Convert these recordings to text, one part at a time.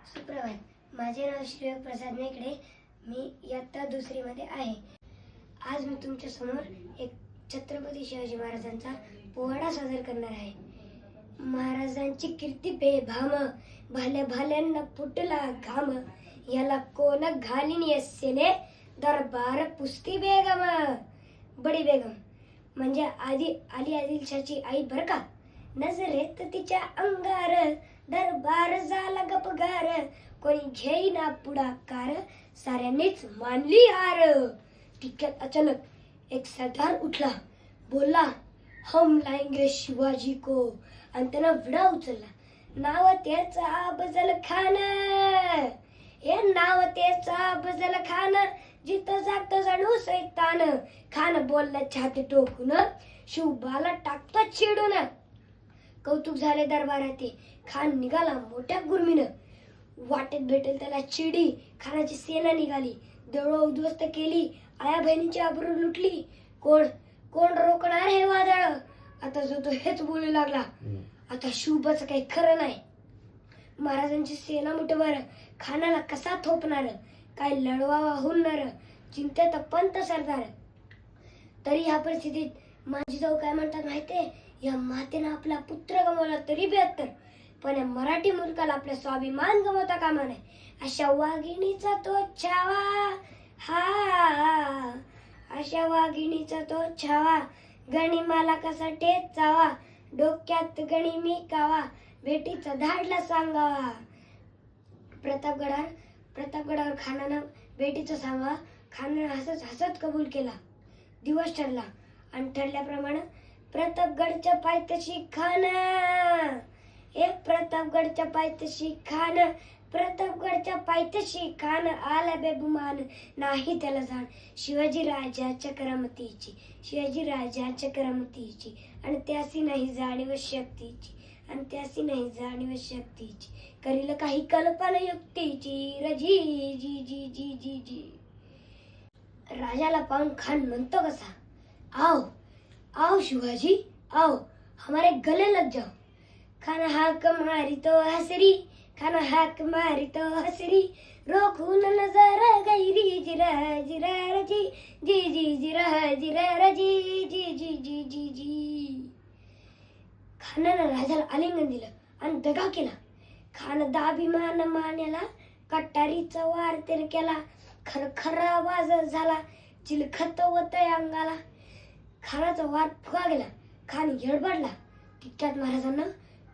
सुप्रभात. माझे नाव श्री प्रसाद नेकडे. मी इयत्ता दुसरीमध्ये आहे. आज मी तुमच्या समोर एक छत्रपती शिवाजी महाराजांचा पोवाडा सादर करणार आहे. महाराजांची कीर्ती बेभाम, भाल्या भाल्यांना फुटला घाम, याला कोण घालीन यस्सेने दरबार पुसती बेगम. बडी बेगम म्हणजे आली आदिलशाची आई बर का. नजरेत तिच्या अंगार दरबार झाला गपगार, कोणी घेईना पुढाकार, साऱ्यांनीच मानली हार. तितक्यात अचानक एक सरदार उठला, बोलला हम लाएंगे शिवाजी को, आणि त्यानं विडा उचलला. नाव त्याचा अफजल खान, हे नाव त्याचा अफजल खान, जिथं जात जणू सैतान. खान बोलला छाती टोकून, शिवबाला टाकतो चिडून. कौतुक झाले दरबारात. खान निघाला मोठ्या गुरमीनं. वाटेत भेटेल त्याला चिडी खानाची सेना निघाली. देवळं उद्ध्वस्त केली, आया बहिणीची आबरू लुटली. कोण कोण रोखणार हे वादळ. आता जो तो हेच बोलू लागला, आता शिवबाचं काही खरं नाही. महाराजांची सेना मुठभर, खानाला कसा थोपणार, काय लढवावा हुनणार, चिंतेत पंत सरदार. तरी ह्या परिस्थितीत माझी जाऊ काय म्हणतात माहितीये, या मातेनं आपला पुत्र गमावला तरी बेहत्तर, पण या मराठी मुलकाला आपला स्वाभिमान गमावता कामा नये. अशा वाघिणीचा तो छावा, हा अशा वाघिणीचा तो छावा, गणी मला कसा टेचावा, डोक्यात गणी मी कावा, भेटीचा धाडला सांगावा. प्रतापगडावर खानानं भेटीचं सांगावा. खानानं हसत हसत कबूल केला. दिवस ठरला आणि ठरल्याप्रमाणे प्रतापगडच्या पायथ्याशी खान, एक प्रतापगडच्या पायथ्याशी खान, प्रतापगडच्या पायथ्याशी खान, आला बेगुमान नाही त्याला जाण. शिवाजी राजाच्या करामतीची, शिवाजी राजाच्या करामतीची, आणि त्यासी नाही जाणीव शक्तीची, आणि त्यासी नाही जाणीव शक्तीची, करील काही कल्पना युक्तीची, रजी जी जी जी जी जी. राजाला पाहून खान म्हणतो कसा, आओ आओ शिवाजी आओ, हमारे गले लग जाओ. खान हाक मारी तो हसरी, खान हाक मारी तो हसरी, रोखून नजर गैरी, जिरा जिरा रजी जी जी जिरा जिरा रजी जी जी जी जी जी. खानानं राजाला आलिंगन दिलं आणि दगा केला. खान दाभिमान मान्याला कटारीचा वार तेर केला. खरखरा आवाज झाला, चिलखत होतय अंगाला. खानाचा वार फुगा गेला. खान येडबडला. तितक्यात महाराजांना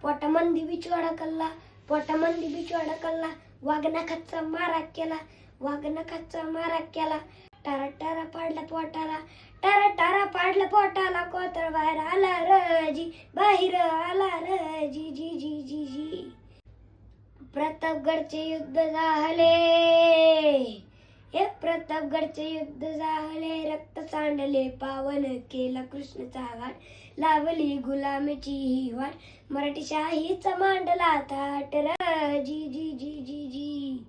पोटामंदी बिचवाडा कल्ला, पोटामंदी बिचवाडा कल्ला. वाघनखाचा मारा केला, वाघनखाचा मारा केला. टारा टारा पाडला पोटाला, टारा टारा पाडला पोटाला. कोतर बाहेर आला रजी, बाहेर आला रजी जी जी जी जी. प्रतापगडचे युद्ध झाले, हे प्रतापगडचे युद्ध झाले. रक्त सांडले पावन, केला कृष्णचा घाट, लावली गुलामीची ही वाट. मराठी शाहीचा मांडला थाट, जी जी जी जी जी.